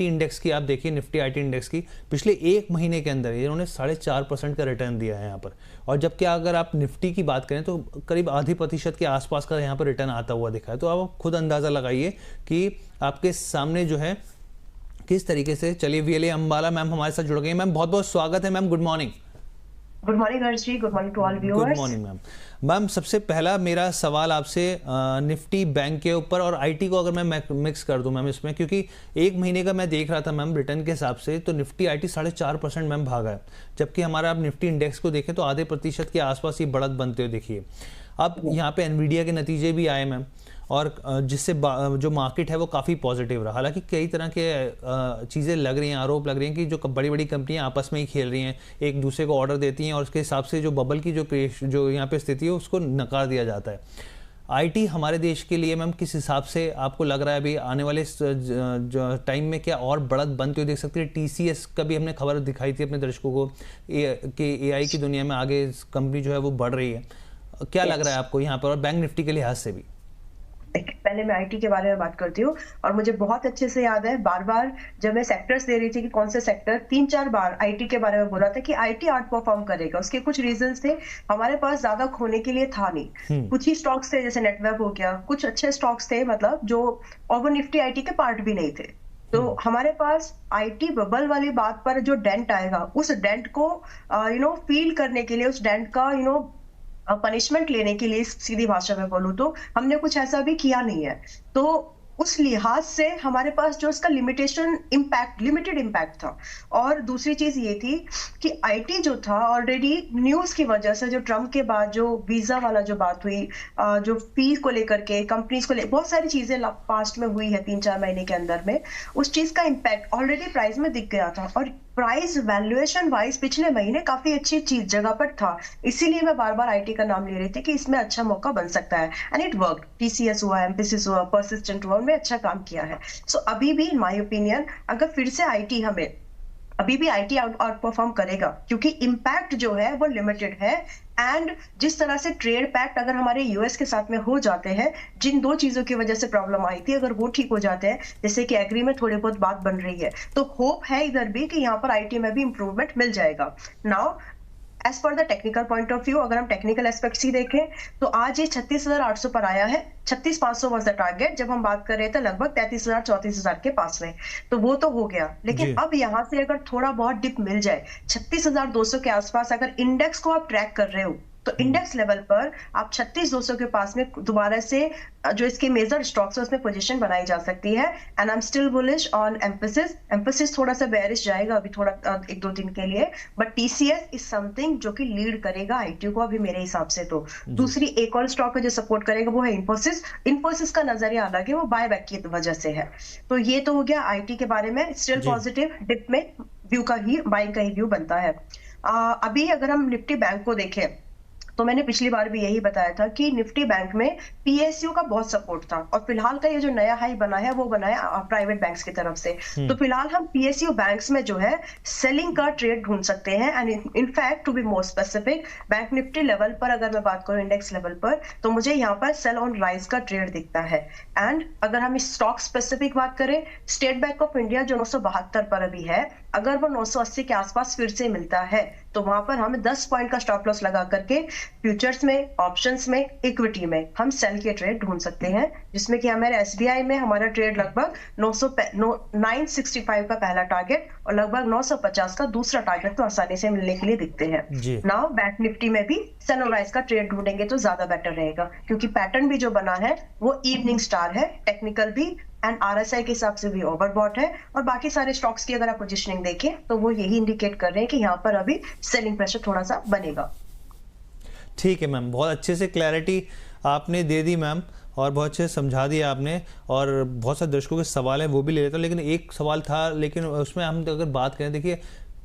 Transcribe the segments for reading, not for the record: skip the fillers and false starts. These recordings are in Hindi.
निफ्टी इंडेक्स की आप देखिए, निफ्टी आईटी इंडेक्स की पिछले एक महीने के अंदर इन्होंने 4.5% का रिटर्न दिया है यहाँ पर। और जबकि अगर आप निफ्टी की बात करें तो करीब आधी प्रतिशत के आसपास का यहाँ पर रिटर्न आता हुआ दिखा है। तो आप खुद अंदाज़ा लगाइए कि आपके सामने जो है किस तरीके से। चलिए वीएलए अंबाला मैम हमारे साथ जुड़ गई। मैम बहुत बहुत स्वागत है ma'am, good morning. Good morning Harsh ji, good morning to all viewers. Good morning ma'am. Ma'am सबसे पहला मेरा सवाल आपसे निफ्टी बैंक के ऊपर और आईटी को अगर मैं मिक्स कर दूं मैम इसमें, क्योंकि एक महीने का मैं देख रहा था मैम रिटर्न के हिसाब से, तो निफ्टी आईटी 4.5% मैम भागा है, जबकि हमारा आप निफ्टी इंडेक्स को देखें तो आधे प्रतिशत के आसपास ये बढ़त बनते हुए देखिए। अब यहाँ पे एनवीडिया के नतीजे भी आए मैम, और जिससे जो मार्केट है वो काफ़ी पॉजिटिव रहा। हालांकि कई तरह के चीज़ें लग रही हैं, आरोप लग रहे हैं कि जो बड़ी बड़ी कंपनियां आपस में ही खेल रही हैं, एक दूसरे को ऑर्डर देती हैं और उसके हिसाब से जो बबल की जो यहाँ पे स्थिति है उसको नकार दिया जाता है। आईटी हमारे देश के लिए मैम किस हिसाब से आपको लग रहा है अभी आने वाले टाइम में क्या और बढ़त बनती हुई देख सकती है? टीसीएस का भी हमने खबर दिखाई थी अपने दर्शकों को कि एआई की दुनिया में आगे कंपनी जो है वो बढ़ रही है। क्या लग रहा है आपको यहाँ पर, और बैंक निफ्टी के लिहाज से भी? पहले मैं आईटी के बारे में बात करती हूँ, और मुझे बहुत अच्छे से याद है बार बार जब मैं सेक्टर्स दे रही थी कि कौन से सेक्टर, 3-4 बार आईटी के बारे में बोला था कि आईटी आउट परफॉर्म करेगा। उसके कुछ रीजंस थे, हमारे पास ज्यादा खोने के लिए था नहीं, कुछ ही स्टॉक्स थे जैसे नेटवर्क हो गया, कुछ अच्छे स्टॉक्स थे मतलब जो, और वो निफ्टी आईटी के पार्ट भी नहीं थे। तो हमारे पास आईटी बबल वाली बात पर जो डेंट आएगा, उस डेंट को फील करने के लिए, उस डेंट का पनिशमेंट लेने के लिए, सीधी भाषा में बोलूं तो हमने कुछ ऐसा भी किया नहीं है। तो उस लिहाज से हमारे पास जो इसका लिमिटेड इम्पैक्ट था। और दूसरी चीज ये थी कि आईटी जो था ऑलरेडी न्यूज की वजह से, जो ट्रम्प के बाद जो वीजा वाला जो बात हुई, जो फी को लेकर के, कंपनीज को लेकर बहुत सारी चीजें पास्ट में हुई है 3-4 महीने के अंदर में, उस चीज का इम्पैक्ट ऑलरेडी प्राइस में दिख गया था। और प्राइस वैल्यूएशन वाइज पिछले महीने काफी अच्छी चीज जगह पर था, इसीलिए मैं बार बार आईटी का नाम ले रही थी कि इसमें अच्छा मौका बन सकता है। एंड इट वर्क, टीसीएस हुआ, एम्फेसिस हुआ, पर्सिस्टेंट हुआ, उनमें अच्छा काम किया है। सो अभी भी इन माय ओपिनियन अगर फिर से आईटी अभी भी आईटी आउट परफॉर्म करेगा, क्योंकि इम्पैक्ट जो है वो लिमिटेड है। एंड जिस तरह से ट्रेड पैक्ट अगर हमारे यूएस के साथ में हो जाते हैं, जिन 2 चीजों की वजह से प्रॉब्लम आई थी, अगर वो ठीक हो जाते हैं, जैसे कि एग्री में थोड़ी बहुत बात बन रही है, तो होप है इधर भी कि यहाँ पर आईटी में भी इंप्रूवमेंट मिल जाएगा। Now as per the technical point of view, अगर हम टेक्निकल एस्पेक्ट्स ही देखें तो आज ये 36,800 पर आया है। 36,500 वाज द टारगेट, जब हम बात कर रहे थे लगभग 33,000-34,000 के पास में, तो वो तो हो गया। लेकिन अब यहाँ से अगर थोड़ा बहुत डिप मिल जाए 36,200 के आसपास, अगर इंडेक्स को आप ट्रैक कर रहे हो तो इंडेक्स लेवल पर आप 36,200 के पास में दोबारा से जो इसके मेजर स्टॉक्स है उसमें पोजीशन बनाई जा सकती है। And I am still bullish on emphasis थोड़ा सा बेयरिश जाएगा अभी थोड़ा 1-2 दिन के लिए, बट टीसीएस इज समथिंग जो कि लीड करेगा आईटी को अभी मेरे हिसाब से। तो दूसरी एक और स्टॉक है जो सपोर्ट करेगा, वो है इन्फोसिस का नजरिया अलग है, वो बाय बैक की वजह से है। तो ये तो हो गया आईटी के बारे में। स्टिल पॉजिटिव, डिप में व्यू का ही, बाइंग का ही व्यू बनता है। अभी अगर हम निफ्टी बैंक को देखें तो मैंने पिछली बार भी यही बताया था कि निफ्टी बैंक में पीएसयू का बहुत सपोर्ट था, और फिलहाल का ये जो नया हाई बना है वो बना है प्राइवेट बैंक्स की तरफ से। तो फिलहाल हम पीएसयू बैंक्स में जो है सेलिंग का ट्रेड ढूंढ सकते हैं। And in fact to be more specific, bank Nifty level पर अगर मैं बात करूं, इंडेक्स लेवल पर, तो मुझे यहाँ पर सेल ऑन राइज का ट्रेड दिखता है। एंड अगर हम इस स्टॉक स्पेसिफिक बात करें, स्टेट बैंक ऑफ इंडिया जो 972 पर अभी है, अगर वो 980 के आसपास फिर से मिलता है तो वहां पर हमें 10 पॉइंट का स्टॉप लॉस लगा करके फ्यूचर्स में, ऑप्शंस में, इक्विटी में हम सेल के ट्रेड ढूंढ सकते हैं, जिसमें कि हमारे एसबीआई में हमारा ट्रेड लगभग 965 का पहला टारगेट और लगभग 950 का दूसरा टारगेट तो आसानी से मिलने के लिए दिखते हैं। नाउ बैंक निफ्टी में भी सेल ऑन राइज का ट्रेड ढूंढेंगे तो ज्यादा बेटर रहेगा, क्योंकि पैटर्न भी जो बना है वो इवनिंग स्टार है, टेक्निकल भी एंड आरएसआई के हिसाब से भी ओवरबॉट है। और बाकी सारे स्टॉक्स की अगर आप पोजीशनिंग देखें तो वो यही इंडिकेट कर रहे हैं कि यहाँ पर अभी सेलिंग प्रेशर थोड़ा सा बनेगा। ठीक है मैम, बहुत अच्छे से क्लैरिटी आपने दे दी मैम, और बहुत अच्छे से समझा दिया आपने, और बहुत सारे दर्शकों के सवाल हैं वो भी ले लेता हूँ। लेकिन एक सवाल था, लेकिन उसमें हम अगर बात करें, देखिए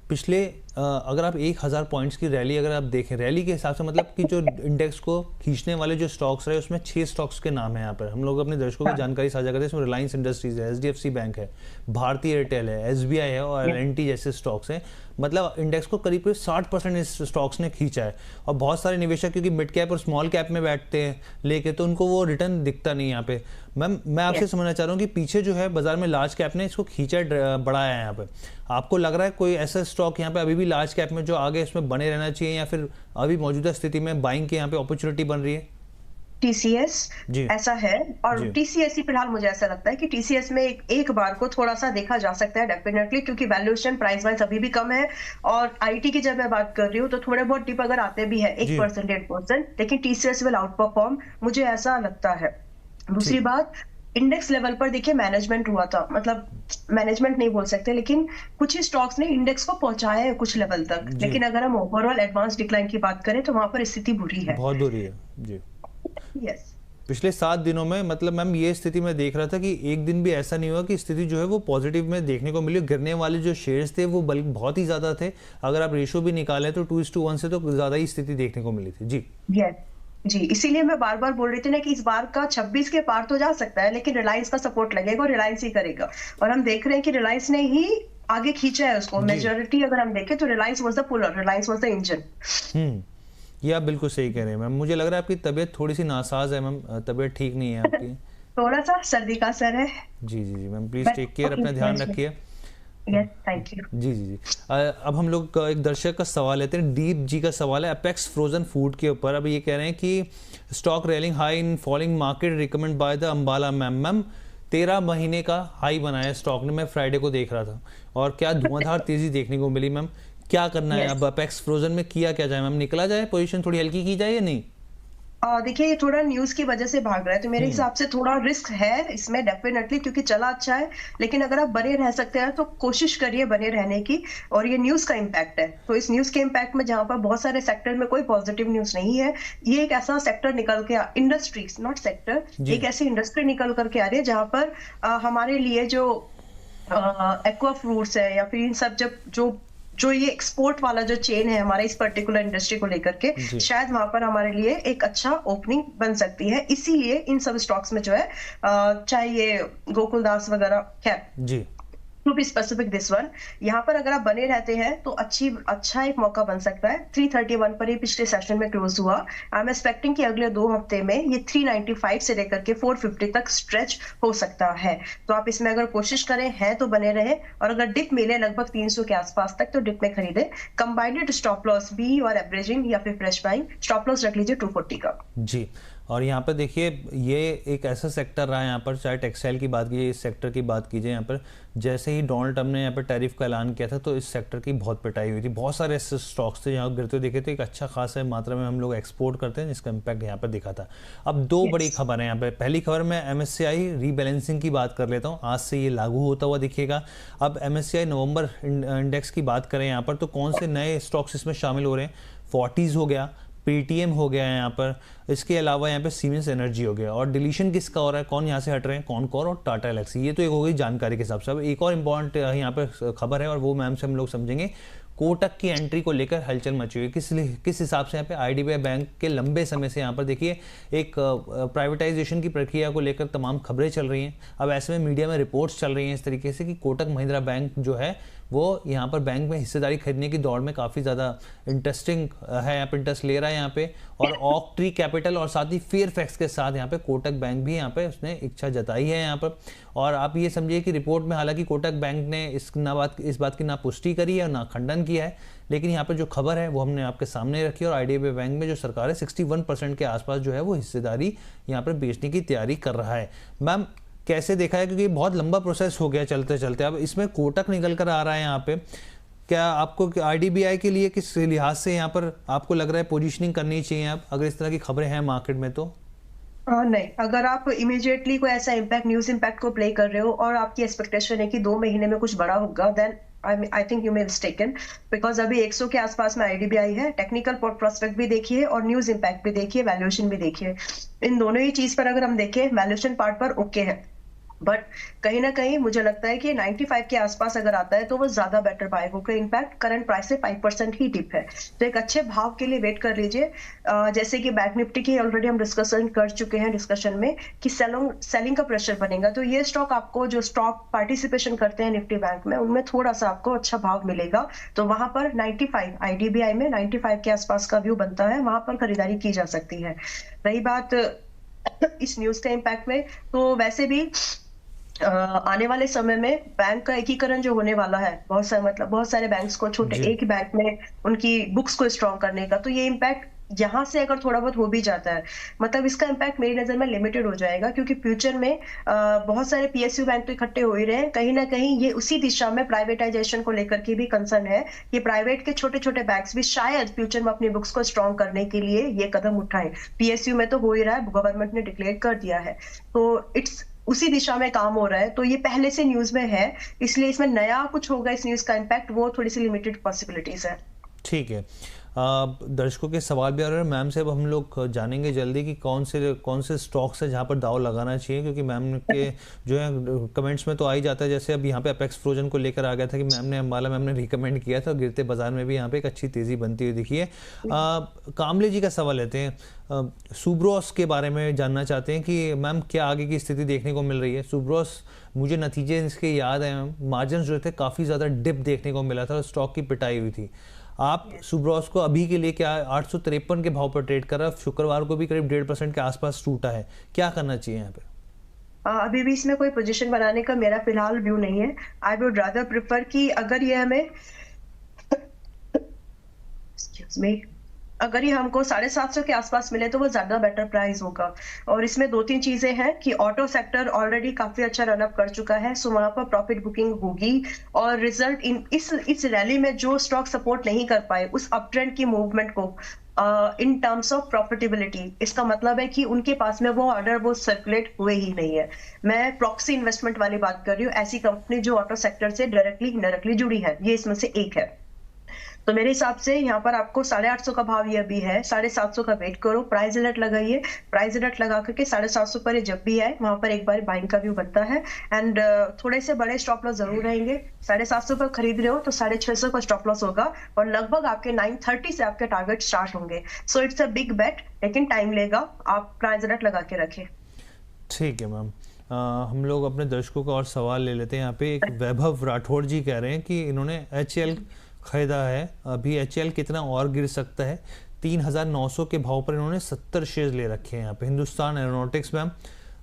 पिछले अगर आप 1000 पॉइंट्स की रैली अगर आप देखें, रैली के हिसाब से मतलब कि जो इंडेक्स को खींचने वाले जो स्टॉक्स रहे उसमें 6 स्टॉक्स के नाम है यहाँ पर। हम लोग अपने दर्शकों की हाँ, जानकारी साझा करते हैं। इसमें रिलायंस इंडस्ट्रीज है, एचडीएफसी बैंक है, भारतीय एयरटेल है, एसबीआई है और yes, एलएनटी जैसे स्टॉक्स हैं। मतलब इंडेक्स को करीब 60% इस स्टॉक्स ने खींचा है। और बहुत सारे निवेशक क्योंकि मिड कैप और स्मॉल कैप में बैठते हैं लेके, तो उनको वो रिटर्न दिखता नहीं यहाँ पे। मैम मैं आपसे yes. समझना चाह रहा हूँ कि पीछे जो है बाजार में लार्ज कैप ने इसको खींचा बढ़ाया है यहाँ पे। आपको लग रहा है कोई ऐसा स्टॉक यहाँ पे अभी भी लार्ज कैप में जो आगे इसमें बने रहना चाहिए, या फिर अभी मौजूदा स्थिति में बाइंग की यहाँ पे अपॉर्चुनिटी बन रही है? टीसीएस जी ऐसा है, और जी टीसीएस ही फिलहाल मुझे ऐसा लगता है कि टीसीएस में एक बार को थोड़ा सा देखा जा सकता है डेफिनेटली, क्योंकि वैल्यूएशन प्राइस वाइज अभी भी कम है। और आईटी की जब मैं बात कर रही हूँ तो थोड़े बहुत डिप अगर आते भी है जी 1% 1%, लेकिन टीसीएस विल आउट परफॉर्म, मुझे ऐसा लगता है। दूसरी ठीक। बात, इंडेक्स लेवल पर देखिए मैनेजमेंट हुआ था, मतलब मैनेजमेंट नहीं बोल सकते, लेकिन कुछ ही स्टॉक्स ने इंडेक्स को पहुंचाया है कुछ लेवल तक। जी लेकिन अगर हम ओवरऑल एडवांस डिक्लाइन की बात करें तो वहां पर स्थिति बुरी है। बहुत बुरी है जी। यस, पिछले 7 दिनों में मतलब मैम ये स्थिति मैं देख रहा था कि एक दिन भी ऐसा नहीं हुआ कि स्थिति जो है वो पॉजिटिव में देखने को मिली। गिरने वाले जो शेयर्स थे वो बल्कि बहुत ही ज़्यादा थे। अगर आप रेशो भी निकालें तो 2:1 से तो ज़्यादा ही स्थिति देखने को मिली थी जी। यस जी, इसीलिए मैं बार बार बोल रही थी ना कि इस बार का 26 के पार तो जा सकता है, लेकिन रिलायंस का सपोर्ट लगेगा और रिलायंस ही करेगा। और हम देख रहे हैं कि रिलायंस ने ही आगे खींचा है उसको। जी मेजोरिटी अगर हम देखें तो Reliance was the puller, Reliance was the engine. ये आप बिल्कुल सही कह रहे हैं मैम। मुझे लग रहा है आपकी तबीयत थोड़ी सी नासाज है मैम, तबीयत ठीक नहीं है आपकी। थोड़ा सा सर्दी का असर है, जी जी जी ma'am, please but take care, okay, अपना ध्यान रखिए। Yes, thank you. जी जी जी। अब हम लोग का एक दर्शक का सवाल लेते हैं। दीप जी का सवाल है अपेक्स फ्रोजन फूड के ऊपर। अब ये कह रहे हैं कि stock railing high in falling market recommend by the Ambala ma'am 13 महीने का हाई बनाया स्टॉक ने, मैं फ्राइडे को देख रहा था, और क्या धुआंधार तेजी देखने को मिली मैम। क्या करना है यस, अब अपेक्स फ्रोजन में, किया क्या जाए मैम? निकला जाए, पोजीशन थोड़ी हल्की की जाए या नहीं? देखिए ये थोड़ा न्यूज की वजह से भाग रहा है, तो मेरे हम्म हिसाब से थोड़ा रिस्क है इसमें डेफिनेटली, क्योंकि चला अच्छा है। लेकिन अगर आप बने रह सकते हैं तो कोशिश करिए बने रहने की। और ये न्यूज का इम्पैक्ट है, तो इस न्यूज के इम्पैक्ट में जहां पर बहुत सारे सेक्टर में कोई पॉजिटिव न्यूज नहीं है, ये एक ऐसा सेक्टर निकल के इंडस्ट्रीज नॉट सेक्टर, जी एक ऐसी इंडस्ट्री निकल करके आ रही है जहां पर हमारे लिए जो एक्वा फ्रूट्स है, या फिर इन सब जब जो जो ये एक्सपोर्ट वाला जो चेन है हमारा इस पर्टिकुलर इंडस्ट्री को लेकर के, जी शायद वहां पर हमारे लिए एक अच्छा ओपनिंग बन सकती है। इसीलिए इन सब स्टॉक्स में जो है चाहे ये गोकुलदास वगैरह, खैर जी to be specific this one, यहाँ पर अगर आप बने रहते हैं तो अच्छा एक मौका बन सकता है। 331 पर ही पिछले सेशन में क्लोज हुआ। आई एम एक्सपेक्टिंग कि अगले 2 हफ्ते में ये 395 से लेकर के 450 तक स्ट्रेच हो सकता है। तो आप इसमें अगर कोशिश करें हैं तो बने रहे, और अगर डिप मिले लगभग 300 के आसपास तक तो डिप में खरीदे। कंबाइंड स्टॉप लॉस बी और एवरेजिंग या फिर फ्रेश बाइंग, स्टॉप लॉस रख लीजिए 240 का जी। और यहाँ पर देखिए ये एक ऐसा सेक्टर रहा है यहाँ पर, चाहे टेक्सटाइल की बात कीजिए, इस सेक्टर की बात कीजिए, यहाँ पर जैसे ही डोनाल्ड ट्रम्प ने यहाँ पर टैरिफ का ऐलान किया था तो इस सेक्टर की बहुत पिटाई हुई थी। बहुत सारे ऐसे स्टॉक्स थे यहाँ गिरते देखे थे। एक अच्छा खासा मात्रा में हम लोग एक्सपोर्ट करते हैं जिसका इम्पैक्ट यहाँ पर दिखा था। अब 2 बड़ी खबर है यहाँ पर। पहली खबर मैं एमएससीआई रीबैलेंसिंग की बात कर लेता हूँ, आज से ये लागू होता हुआ दिखेगा। अब एमएससीआई नवंबर इंडेक्स की बात करें यहाँ पर तो कौन से नए स्टॉक्स इसमें शामिल हो रहे हैं? फोर्टीज हो गया, पेटीएम हो गया है यहाँ पर, इसके अलावा यहाँ पे सीमेंस एनर्जी हो गया। और डिलीशन किसका हो रहा है, कौन यहाँ से हट रहे हैं? कॉनकोर और टाटा एलेक्सी। ये तो एक हो गई जानकारी के हिसाब से। अब एक और इम्पॉर्टेंट यहाँ पे खबर है और वो मैम से हम लोग समझेंगे। कोटक की एंट्री को लेकर हलचल मची हुई, किस हिसाब से यहाँ पे आईडीबीआई बैंक के लंबे समय से यहाँ पर देखिए एक प्राइवेटाइजेशन की प्रक्रिया को लेकर तमाम खबरें चल रही हैं। अब ऐसे में मीडिया में रिपोर्ट्स चल रही हैं इस तरीके से कि कोटक महिंद्रा बैंक जो है वो यहाँ पर बैंक में हिस्सेदारी खरीदने की दौड़ में काफ़ी ज़्यादा इंटरेस्टिंग है, यहाँ पर इंटरेस्ट ले रहा है यहाँ पे। और ऑक ट्री कैपिटल और साथ ही फेयरफैक्स के साथ यहाँ पे कोटक बैंक भी यहाँ पे उसने इच्छा जताई है यहाँ पर। और आप ये समझिए कि रिपोर्ट में हालांकि कोटक बैंक ने इस बात की ना पुष्टि करी है और ना खंडन किया है, लेकिन यहाँ पे जो खबर है वो हमने आपके सामने रखी। और आईडीबीआई बैंक में जो सरकार है 61% के आसपास जो है वो हिस्सेदारी यहाँ पर बेचने की तैयारी कर रहा है। मैम कैसे देखा है, क्योंकि बहुत लंबा प्रोसेस हो गया चलते चलते, अब इसमें कोटक निकल कर आ रहा है यहाँ पे। क्या आपको आईडीबीआई के लिए किस लिहाज से यहाँ पर आपको लग रहा है पोजीशनिंग करनी चाहिए आप, अगर इस तरह की खबरें हैं मार्केट में तो? नहीं, अगर आप इमीडिएटली कोई ऐसा इम्पैक्ट, न्यूज इम्पैक्ट को प्ले कर रहे हो और आपकी एक्सपेक्टेशन है कि 2 महीने में कुछ बड़ा होगा, then I think you may mistaken, because अभी 100 के आसपास में आईडीबीआई है। टेक्निकल प्रोस्पेक्ट भी देखिए और न्यूज इम्पैक्ट भी देखिए, वैल्यूएशन भी देखिए। इन दोनों ही चीज पर अगर हम देखें, वैल्यूएशन पार्ट पर ओके है, बट कहीं ना कहीं मुझे लगता है कि 95 के आसपास अगर आता है तो वो ज्यादा बेटर बाय होगा। इनफैक्ट करंट प्राइस से 5% ही डिप है, तो एक अच्छे भाव के लिए वेट कर लीजिए। जैसे कि बैंक निफ्टी की ऑलरेडी हम डिस्कशन कर चुके हैं डिस्कशन में कि सेलिंग का प्रेशर बनेगा, तो ये स्टॉक आपको जो स्टॉक पार्टिसिपेशन करते हैं निफ्टी बैंक में उनमें थोड़ा सा आपको अच्छा भाव मिलेगा। तो वहां पर 95 आईडीबीआई में 95 के आसपास का व्यू बनता है, वहां पर खरीदारी की जा सकती है। रही बात इस न्यूज के इम्पैक्ट में, तो वैसे भी आने वाले समय में बैंक का एकीकरण जो होने वाला है, बहुत सारे बैंक्स को छोटे जी। एक ही बैंक में उनकी बुक्स को स्ट्रॉन्ग करने का, तो ये इम्पैक्ट यहाँ से अगर थोड़ा बहुत हो भी जाता है, मतलब इसका इम्पैक्ट मेरी नजर में लिमिटेड हो जाएगा, क्योंकि फ्यूचर में बहुत सारे पीएसयू बैंक तो इकट्ठे हो ही रहे हैं। कहीं ना कहीं ये उसी दिशा में प्राइवेटाइजेशन को लेकर के भी कंसर्न है कि प्राइवेट के छोटे छोटे बैंक्स भी शायद फ्यूचर में अपनी बुक्स को स्ट्रॉन्ग करने के लिए ये कदम उठाएं। पीएसयू में तो हो ही रहा है, गवर्नमेंट ने डिक्लेयर कर दिया है, तो इट्स उसी दिशा में काम हो रहा है। तो ये पहले से न्यूज में है, इसलिए इसमें नया कुछ होगा इस न्यूज का इम्पैक्ट, वो थोड़ी सी लिमिटेड पॉसिबिलिटीज है। ठीक है। दर्शकों के सवाल भी आ रहे हैं मैम से, अब हम लोग जानेंगे जल्दी कि कौन से स्टॉक्स है जहाँ पर दाव लगाना चाहिए, क्योंकि मैम के जो है कमेंट्स में तो आ ही जाता है। जैसे अब यहाँ पे अपेक्स फ्रोजन को लेकर आ गया था कि अंबाला मैम ने रिकमेंड किया था, गिरते बाजार में भी यहाँ पे एक अच्छी तेज़ी बनती हुई दिखी है। कामले जी का सवाल लेते हैं, सुब्रोस के बारे में जानना चाहते हैं कि मैम क्या आगे की स्थिति देखने को मिल रही है। सुब्रोस मुझे नतीजे इसके याद है मैम, मार्जिन जो थे काफ़ी ज़्यादा डिप देखने को मिला था और स्टॉक की पिटाई हुई थी। आप सुब्रोस को अभी के लिए क्या 853 के भाव पर ट्रेड कर रहा है, शुक्रवार को भी करीब 1.5% के आसपास टूटा है, क्या करना चाहिए यहाँ पे? अभी भी इसमें कोई पोजीशन बनाने का मेरा फिलहाल व्यू नहीं है। आई वुड रादर प्रेफर कि अगर ये हमें एक्सक्यूज मी अगर ये हमको 750 के आसपास मिले तो वो ज्यादा बेटर प्राइस होगा। और इसमें दो तीन चीजें हैं कि ऑटो सेक्टर ऑलरेडी काफी अच्छा रनअप कर चुका है, सो वहां पर प्रॉफिट बुकिंग होगी। और रिजल्ट इस रैली में जो स्टॉक सपोर्ट नहीं कर पाए उस अप ट्रेंड की मूवमेंट को इन टर्म्स ऑफ प्रॉफिटेबिलिटी, इसका मतलब है कि उनके पास में वो ऑर्डर वो सर्कुलेट हुए ही नहीं है। मैं प्रॉक्सी इन्वेस्टमेंट वाली बात कर रही हूँ, ऐसी कंपनी जो ऑटो सेक्टर से डायरेक्टली इनडायरेक्टली जुड़ी है, ये इसमें से एक है। तो मेरे हिसाब से यहाँ पर आपको 850 का भाव ये भी है, 750 का वेट करो, प्राइस अलर्ट लगाइए। प्राइस अलर्ट लगा करके 750 पर जब भी आए वहां पर एक बार बाइंग का व्यू बनता है। एंड थोड़े से बड़े स्टॉप लॉस जरूर रहेंगे। 750 पर खरीद रहे हो तो 650 का स्टॉप लॉस होगा और लगभग आपके 930 से आपके टारगेट स्टार्ट होंगे। सो इट्स अ बिग बेट, लेकिन टाइम लेगा, आप प्राइस अलर्ट लगा के रखें। ठीक है मैम। हम लोग अपने दर्शकों का और सवाल ले लेते हैं। यहाँ पे एक वैभव राठौड़ जी कह रहे हैं कि इन्होंने HL खरीदा है, अभी HL कितना और गिर सकता है। 3900 के भाव पर इन्होंने 70 शेयर ले रखे हैं यहाँ पे हिंदुस्तान एरोनॉटिक्स। मैम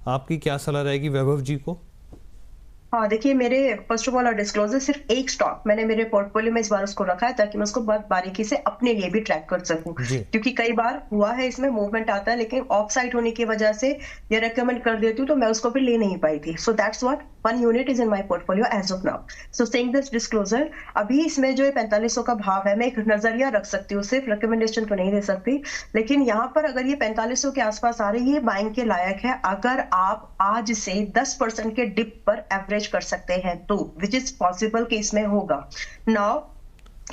आपकी क्या सलाह रहेगी वैभव जी को? हाँ देखिए, मेरे फर्स्ट ऑफ ऑल और डिस्क्लोजर सिर्फ एक स्टॉक मैंने मेरे पोर्टफोलियो में इस बार उसको रखा है ताकि मैं उसको बहुत बारीकी से अपने लिए भी ट्रैक कर सकूं, क्योंकि कई बार हुआ है इसमें मूवमेंट आता है लेकिन ऑफ साइड होने की वजह से ये रेकमेंड कर देती हूँ तो मैं उसको फिर ले नहीं पाई थी। So that's what 1 unit is in my portfolio as of now. So saying this disclosure, अभी इसमें जो 4500 का भाव है, मैं एक नजरिया रख सकती हूँ, सिर्फ रिकमेंडेशन तो नहीं दे सकती, लेकिन यहाँ पर अगर ये 4500 के आसपास आ रही है, बाइंग के लायक है अगर आप आज से 10% के डिप पर एवरेज कर सकते हैं तो, विच इज पॉसिबल कि इसमें होगा। नाउ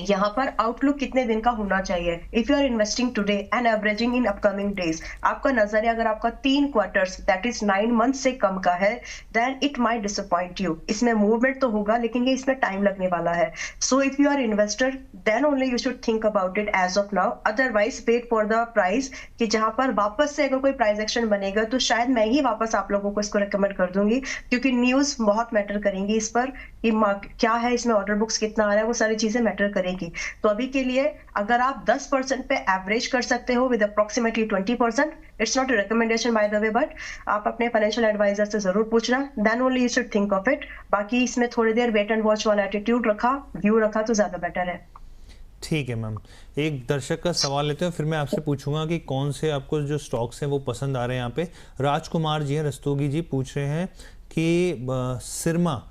यहाँ पर आउटलुक कितने दिन का होना चाहिए? If you are investing today and averaging in upcoming days, आपका नजरिया अगर आपका 3 क्वार्टर्स दैट इज 9 मंथ से कम का है, then it might disappoint you. इसमें मूवमेंट तो होगा लेकिन ये इसमें टाइम लगने वाला है। So if you are investor then only you should think about it as of now, otherwise wait for the price कि जहां पर वापस से अगर कोई प्राइस एक्शन बनेगा तो शायद मैं ही वापस आप लोगों को इसको रिकमेंड कर दूंगी, क्योंकि न्यूज बहुत मैटर करेंगी इस पर कि क्या है इसमें, ऑर्डर बुक्स कितना आ रहा है, वो सारी चीजें मैटर करेंगी। तो अभी के लिए अगर आप 10% पे एवरेज कर सकते हो with approximately 20%, it's not a recommendation by the way, but आप अपने फाइनेंशियल एडवाइजर से जरूर पूछना, then only you should think of it. बाकी इसमें थोड़ी देर वेट एंड वॉच वाला एटीट्यूड रखा, व्यू रखा तो ज्यादा बेटर है। ठीक है मैम, एक दर्शक का सवाल लेते हैं फिर मैं आपसे पूछूंगा कि कौन से आपको जो स्टॉक्स हैं वो पसंद आ रहे हैं। यहाँ पे राजकुमार जी हैं, रस्तोगी जी पूछ रहे हैं कि सिरमा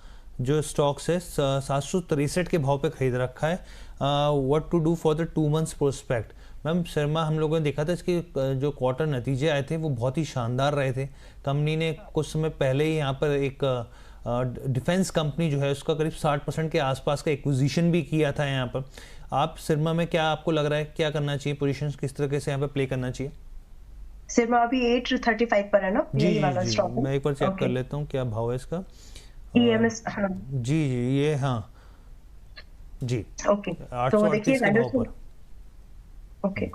जो स्टॉक्स है 763 के भाव पे खरीद रखा है, what to do for the 2 months prospect. Ma'am सिरमा हम लोगों ने देखा था इसके जो क्वार्टर नतीजे आए थे वो बहुत ही शानदार रहे थे। कंपनी ने कुछ समय पहले ही यहाँ पर एक डिफेंस कंपनी जो है उसका करीब 60% के आसपास का एक्विजिशन भी किया था यहाँ पर। आप सिरमा में क्या आपको लग रहा है क्या करना चाहिए, पोजीशंस किस तरीके से यहाँ पे प्ले करना चाहिए? सिरमा अभी 835 पर है ना, जी यही जी वाला जी, स्टॉक है। मैं एक बार चेक कर ओके, लेता हूँ क्या भाव है इसका। ईएमएस, हाँ। जी जी ये हाँ जी, ओके, तो देखिए 838 के भाव वैल्यू, पर। ओके।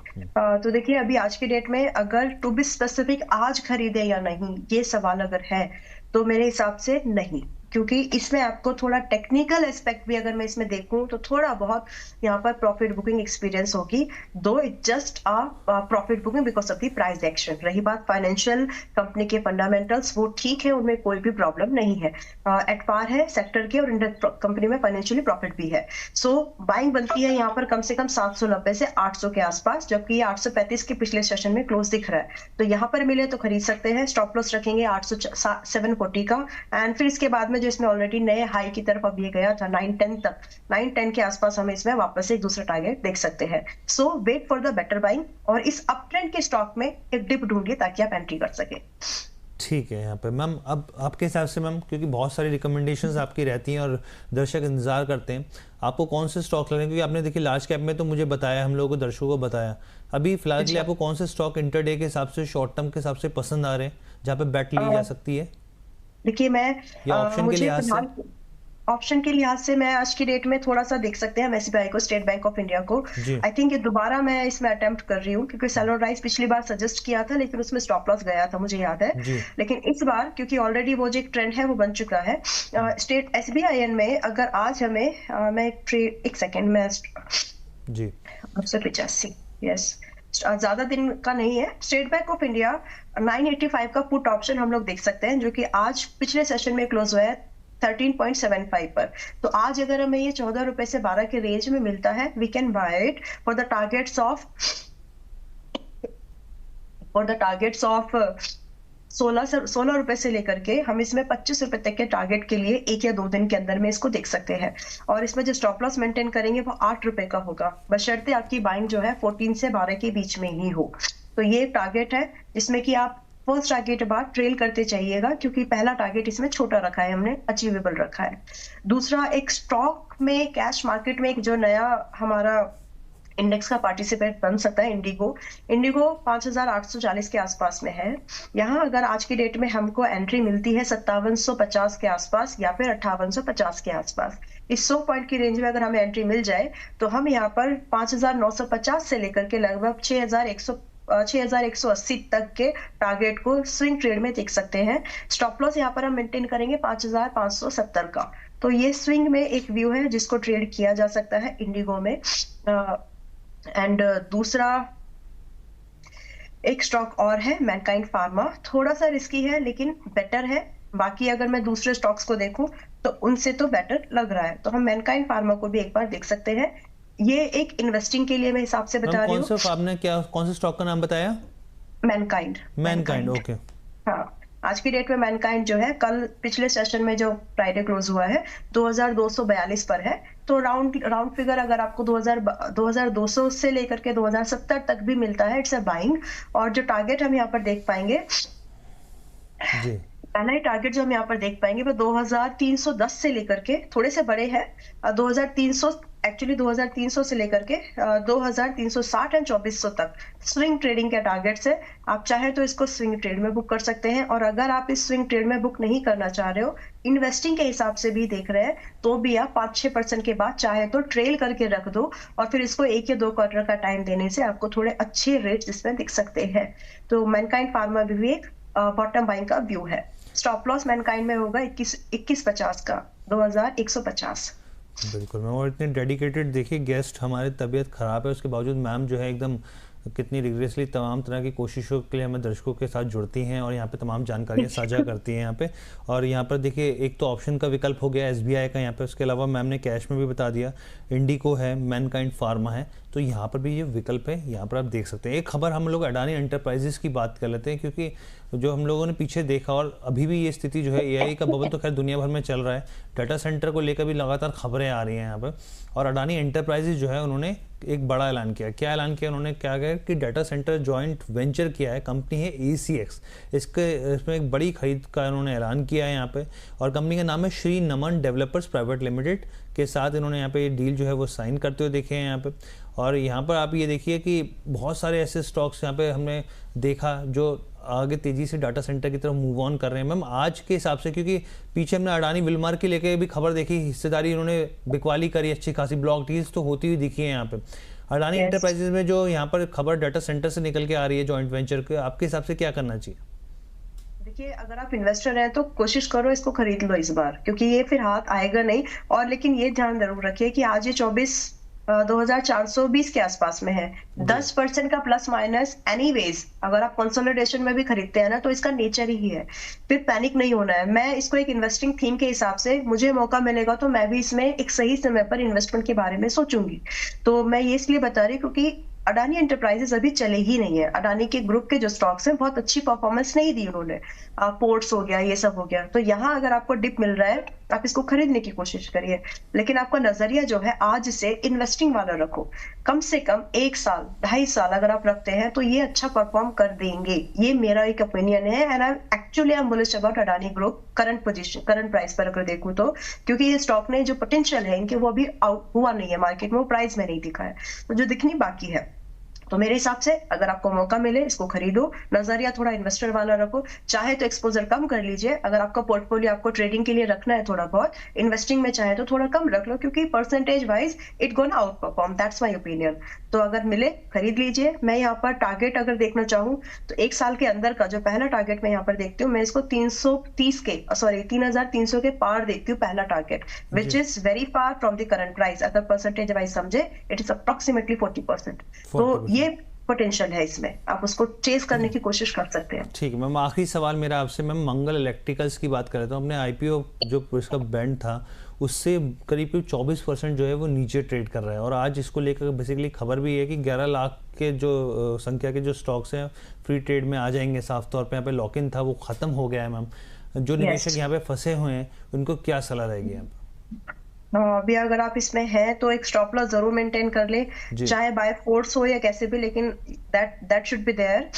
तो देखिए अभी आज की डेट में अगर टू बी स्पेसिफिक आज खरीदे या नहीं, ये सवाल अगर है, तो मेरे हिसाब से नहीं, क्योंकि इसमें आपको थोड़ा टेक्निकल एस्पेक्ट भी अगर मैं इसमें देखूं तो थोड़ा बहुत यहाँ पर प्रॉफिट बुकिंग एक्सपीरियंस होगी, though it just a profit booking because of the price action. रही बात फाइनेंशियल कंपनी के फंडामेंटल्स, वो ठीक है, उनमें कोई भी प्रॉब्लम नहीं है, एट पार है सेक्टर के, और कंपनी में फाइनेंशियली प्रॉफिट भी है। सो बाइंग बनती है यहाँ पर कम से कम 790 से 800 के आसपास, जबकि ये 835 के पिछले सेशन में क्लोज दिख रहा है, तो यहाँ पर मिले तो खरीद सकते हैं। स्टॉप लॉस रखेंगे 800 740 का, एंड फिर इसके बाद में जो इसमें ऑलरेडी नए हाई की तरफ अब ये गया था 910 तक, 910 के आसपास हम इसमें वापस से एक दूसरा टारगेट देख सकते हैं। So wait for the better buying, और इस अप ट्रेंड के स्टॉक में एक डिप ढूंढिए ताकि आप एंट्री कर सके। ठीक है यहाँ पे मैम, अब आपके हिसाब से मैम, क्योंकि बहुत सारी रिकमेंडेशंस आपकी रहती हैं और दर्शक इंतजार करते हैं, आपको कौन से स्टॉक लेने, क्योंकि आपने देखिए लार्ज कैप में तो मुझे बताया, हम लोगों को दर्शकों को बताया, अभी फिलहाल के लिए आपको कौन से स्टॉक इंटरडे के हिसाब से, शॉर्ट टर्म के हिसाब से पसंद आ रहे हैं जहाँ पे बेट ली जा सकती है, देखिए मैं या ऑप्शन के मुझे लिहाज से? फिलहाल ऑप्शन के लिहाज से मैं आज की डेट में थोड़ा सा देख सकते हैं हम एसबीआई को, स्टेट बैंक ऑफ इंडिया को। जी आई थिंक ये दोबारा मैं इसमें अटेम्प्ट कर रही हूँ, क्योंकि सेलर राइज पिछली बार सजेस्ट किया था लेकिन उसमें स्टॉप लॉस गया था, मुझे याद है। जी लेकिन इस बार क्योंकि ऑलरेडी वो जो एक ट्रेंड है वो बन चुका है, स्टेट एसबीआई में अगर आज हमें मैं एक सेकेंड में जी 885, यस, ज्यादा दिन का नहीं है। स्टेट बैंक ऑफ इंडिया 985 का पुट ऑप्शन हम लोग देख सकते हैं, जो कि आज पिछले सेशन में क्लोज हुआ है 13.75 पर। तो आज अगर हमें ये 14 रुपए से 12 के रेंज में मिलता है, we can buy it for the targets of 16 रुपए से लेकर के हम इसमें 25 रुपए तक के टारगेट के लिए 1 या 2 दिन के अंदर में इसको देख सकते हैं। और इसमें जो स्टॉप लॉस मेंटेन करेंगे वो 8 रुपए का होगा, बशर्ते आपकी बाइंग जो है 14 से 12 के बीच में ही हो। तो ये टारगेट है जिसमें कि आप फर्स्ट टारगेट के बाद ट्रेल करते चाहिएगा, क्योंकि पहला टारगेट इसमें छोटा रखा है हमने, अचीवेबल रखा है। दूसरा, एक स्टॉक में कैश मार्केट में एक जो नया हमारा इंडेक्स का पार्टिसिपेट बन सकता है, इंडिगो 5840 के आसपास में है। यहाँ अगर आज की डेट में हमको एंट्री मिलती है 5750 के आसपास या फिर 5850 के आसपास, इस 100 पॉइंट की रेंज में अगर हमें एंट्री मिल जाए तो हम यहाँ पर 5950 से लेकर के लगभग 6180 तक के टारगेट को स्विंग ट्रेड में देख सकते हैं। स्टॉप लॉस यहाँ पर हम मेंटेन करेंगे 5570 का। तो ये स्विंग में एक व्यू है जिसको ट्रेड किया जा सकता है इंडिगो में। एंड दूसरा एक स्टॉक और है मैनकाइंड फार्मा, थोड़ा सा रिस्की है लेकिन बेटर है। बाकी अगर मैं दूसरे स्टॉक्स को देखूं तो उनसे तो बेटर लग रहा है, तो हम मैनकाइंड फार्मा को भी एक बार देख सकते हैं। ये एक इन्वेस्टिंग के लिए मैं हिसाब से बता रही हूँ। आपने क्या कौन से स्टॉक का नाम बताया? Mankind, okay. हाँ, आज की डेट में मैनकाइंड जो है, कल पिछले सेशन में जो फ्राइडे क्लोज हुआ है 2242 पर है। तो राउंड फिगर अगर आपको 2200 से लेकर के 2070 तक भी मिलता है, इट्स अ बाइंग। और जो टारगेट हम यहाँ पर देख पाएंगे जी, पहला ही टारगेट जो हम यहाँ पर देख पाएंगे वो 2310 से लेकर के, थोड़े से बड़े हैं, 2300 से लेकर के 2360 एंड 2400 तक स्विंग ट्रेडिंग के टारगेट है। आप चाहे तो इसको स्विंग ट्रेड में बुक कर सकते हैं, और अगर आप इस स्विंग ट्रेड में बुक नहीं करना चाह रहे हो, इन्वेस्टिंग के हिसाब से भी देख रहे हैं, तो भी आप 5-6% के बाद चाहे तो ट्रेल करके रख दो, और फिर इसको 1 या 2 क्वार्टर का टाइम देने से आपको थोड़े अच्छे रेट्स इसमें दिख सकते हैं। तो मैनकाइंड फार्मा भी एक बॉटम बाइंग का व्यू है। स्टॉप लॉस मैनकाइंड में होगा 2150 का, 2150। बिल्कुल मैम, और इतने डेडिकेटेड, देखिए गेस्ट, हमारी तबीयत ख़राब है उसके बावजूद मैम जो है एकदम कितनी रिग्रेसली तमाम तरह की कोशिशों के लिए हमें दर्शकों के साथ जुड़ती हैं और यहाँ पे तमाम जानकारियाँ साझा करती हैं यहाँ पे। और यहाँ पर देखिए एक तो ऑप्शन का विकल्प हो गया एसबीआई का यहाँ पे, उसके अलावा मैम ने कैश में भी बता दिया, इंडिको है, मैनकाइंड फार्मा है, तो यहाँ पर भी ये विकल्प है, यहाँ पर आप देख सकते हैं। एक खबर हम लोग अडानी एंटरप्राइजेस की बात कर लेते हैं, क्योंकि जो हम लोगों ने पीछे देखा और अभी भी ये स्थिति जो है, एआई का बबल तो खैर दुनिया भर में चल रहा है, डाटा सेंटर को लेकर भी लगातार खबरें आ रही हैं यहाँ पर, और अडानी एंटरप्राइजेस जो है उन्होंने एक बड़ा ऐलान किया। क्या ऐलान किया उन्होंने, क्या कहा कि डाटा सेंटर जॉइंट वेंचर किया है, कंपनी है ACX, इसमें एक बड़ी खरीद का इन्होंने ऐलान किया है यहाँ पे, और कंपनी का नाम है श्री नमन डेवलपर्स प्राइवेट लिमिटेड के साथ इन्होंने यहाँ पे ये डील जो है वो साइन करते हुए देखे हैं यहाँ पे। और यहाँ पर आप ये देखिए कि बहुत सारे ऐसे स्टॉक्स यहाँ पे हमने देखा जो आगे तेजी से डाटा सेंटर की तरफ मूव ऑन कर रहे हैं मैम आज के हिसाब से, क्योंकि पीछे हमने अडानी विलमार की लेके भी खबर देखी, हिस्सेदारी इन्होंने बिकवाली करी, अच्छी खासी ब्लॉक डील्स तो होती हुई दिखी है यहाँ पे। अडानी एंटरप्राइजेज में जो यहाँ पर खबर डाटा सेंटर से निकल के आ रही है जॉइंट वेंचर के, आपके हिसाब से क्या करना चाहिए? देखिए, अगर आप इन्वेस्टर हैं तो कोशिश करो इसको खरीद लो इस बार, क्योंकि ये फिर हाथ आएगा नहीं। और लेकिन ये ध्यान जरूर रखिए कि आज ये 24,420 के आसपास में है, 10% का प्लस माइनस एनीवेज। अगर आप कंसोलिडेशन में भी खरीदते हैं ना तो इसका नेचर ही है, फिर पैनिक नहीं होना है। मैं इसको एक इन्वेस्टिंग थीम के हिसाब से, मुझे मौका मिलेगा तो मैं भी इसमें एक सही समय पर इन्वेस्टमेंट के बारे में सोचूंगी। तो मैं ये इसलिए बता रही क्योंकि अडानी एंटरप्राइजेस अभी चले ही नहीं है। अडानी के ग्रुप के जो स्टॉक्स हैं बहुत अच्छी परफॉर्मेंस नहीं दी उन्होंने, पोर्ट्स हो गया, ये सब हो गया। तो यहाँ अगर आपको डिप मिल रहा है आप इसको खरीदने की कोशिश करिए, लेकिन आपका नजरिया जो है आज से इन्वेस्टिंग वाला रखो। कम से कम 1 साल 2.5 साल अगर आप रखते हैं तो ये अच्छा परफॉर्म कर देंगे, ये मेरा एक ओपिनियन है। And I am bullish about Adani group current position, current price पर अगर देखूं तो, क्योंकि ये स्टॉक ने जो पोटेंशियल है इनके वो अभी आउट हुआ नहीं है मार्केट में, वो प्राइस में नहीं दिखा है, तो जो दिखनी बाकी है। तो मेरे हिसाब से अगर आपको मौका मिले इसको खरीदो, नजरिया थोड़ा इन्वेस्टर वाला रखो, चाहे तो एक्सपोजर कम कर लीजिए। अगर आपका पोर्टफोलियो आपको ट्रेडिंग के लिए रखना है थोड़ा बहुत, इन्वेस्टिंग में चाहे तो थोड़ा कम रख लो, क्योंकि percentage wise it gonna out perform, that's my opinion. तो अगर मिले खरीद लीजिए। मैं यहाँ पर टारगेट अगर देखना चाहूँ तो 1 साल के अंदर का जो पहला टारगेट मैं यहाँ पर देखती हूँ, मैं इसको 3,300 के पार देखती हूँ पहला target, which is very far from the current price. अगर परसेंटेज वाइज समझे इट इज अप्रोक्सीमेटली 40%। तो ये पोटेंशियल है इसमें, आप उसको चेस करने की कोशिश कर सकते हैं। ठीक है मैम, आखिरी सवाल मेरा आपसे मैम, मंगल इलेक्ट्रिकल्स की बात कर रहे थे, अपने IPO जो इसका बैंड था उससे करीब 24% जो है वो नीचे ट्रेड कर रहा है, और आज इसको लेकर बेसिकली खबर भी है कि 11 लाख के जो संख्या के जो स्टॉक्स हैं फ्री ट्रेड में आ जाएंगे। साफ तौर पे यहाँ पे लॉक इन था वो खत्म हो गया है मैम। जो निवेशक यहाँ पे फंसे हुए हैं उनको क्या सलाह रहेगी यहाँ पे? अभी अगर आप इसमें हैं तो एक स्टॉप लॉस जरूर मेंटेन कर ले, चाहे बाय फोर्स हो या कैसे भी, लेकिन दैट शुड बी देयर,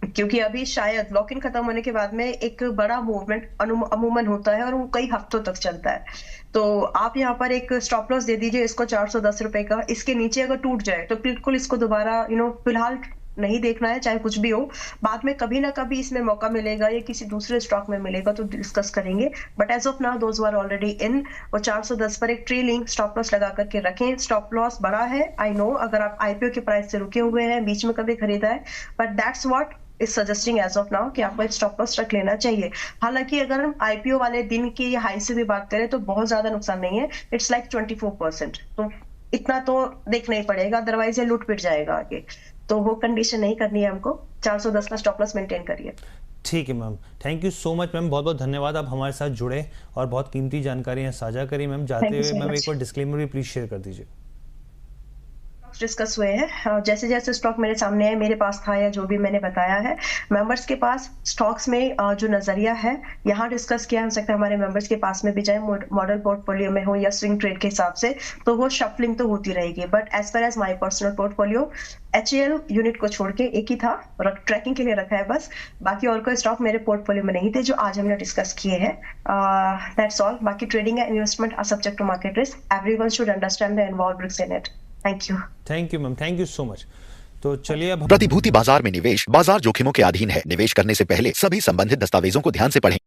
क्योंकि अभी शायद लॉक इन खत्म होने के बाद में एक बड़ा मूवमेंट अमूमन होता है और वो कई हफ्तों तक चलता है। तो आप यहाँ पर एक स्टॉप लॉस दे दीजिए इसको 410 रुपए का। इसके नीचे अगर टूट जाए तो बिल्कुल इसको दोबारा फिलहाल नहीं देखना है, चाहे कुछ भी हो। बाद में कभी ना कभी इसमें मौका मिलेगा या किसी दूसरे स्टॉक में मिलेगा तो डिस्कस करेंगे, but as of now those are already in. और 410 पर एक ट्रेलिंग स्टॉप लॉस लगा करके रखें। स्टॉप लॉस बड़ा है, आई नो, अगर आप IPO के प्राइस से रुके हुए हैं, बीच में कभी खरीदा है, but that's what is suggesting as of now कि आपको एक स्टॉप लॉस रख लेना चाहिए। हालांकि अगर हम IPO वाले दिन की हाई से भी बात करें तो बहुत ज्यादा नुकसान नहीं है, इट्स लाइक 24%, तो इतना तो देखना ही पड़ेगा, अदरवाइज ये लूट पिट जाएगा आगे। तो वो कंडीशन नहीं करनी है हमको, 410 का स्टॉप लॉस मेंटेन करिए। ठीक है ma'am, thank you so much ma'am, बहुत बहुत धन्यवाद, आप हमारे साथ जुड़े और बहुत कीमती जानकारियां साझा करी मैम। जाते हुए मैम एक बार डिस्क्लेमर भी प्लीज शेयर कर दीजिए। डिस्कस हुए हैं, जैसे जैसे स्टॉक मेरे सामने है, मेरे पास था या जो भी मैंने बताया है, मेंबर्स के पास स्टॉक्स में जो नजरिया है यहाँ डिस्कस किया, हो सकता है हमारे मेंबर्स के पास में भी जाए, मॉडल पोर्टफोलियो में हो या स्विंग ट्रेड के हिसाब से, तो वो शफलिंग तो होती रहेगी। But as far as my personal portfolio, HAL unit को छोड़ के एक ही था, ट्रैकिंग के लिए रखा है बस, बाकी और कोई स्टॉक मेरे पोर्टफोलियो में नहीं थे जो आज हमने डिस्कस किए हैं। That's all. बाकी trading and investment are subject to market risk, everyone should understand the involved risk in it. Thank you ma'am, thank you so much. तो चलिए अब प्रतिभूति बाजार में निवेश बाजार जोखिमों के अधीन है। निवेश करने से पहले सभी संबंधित दस्तावेजों को ध्यान से पढ़ें।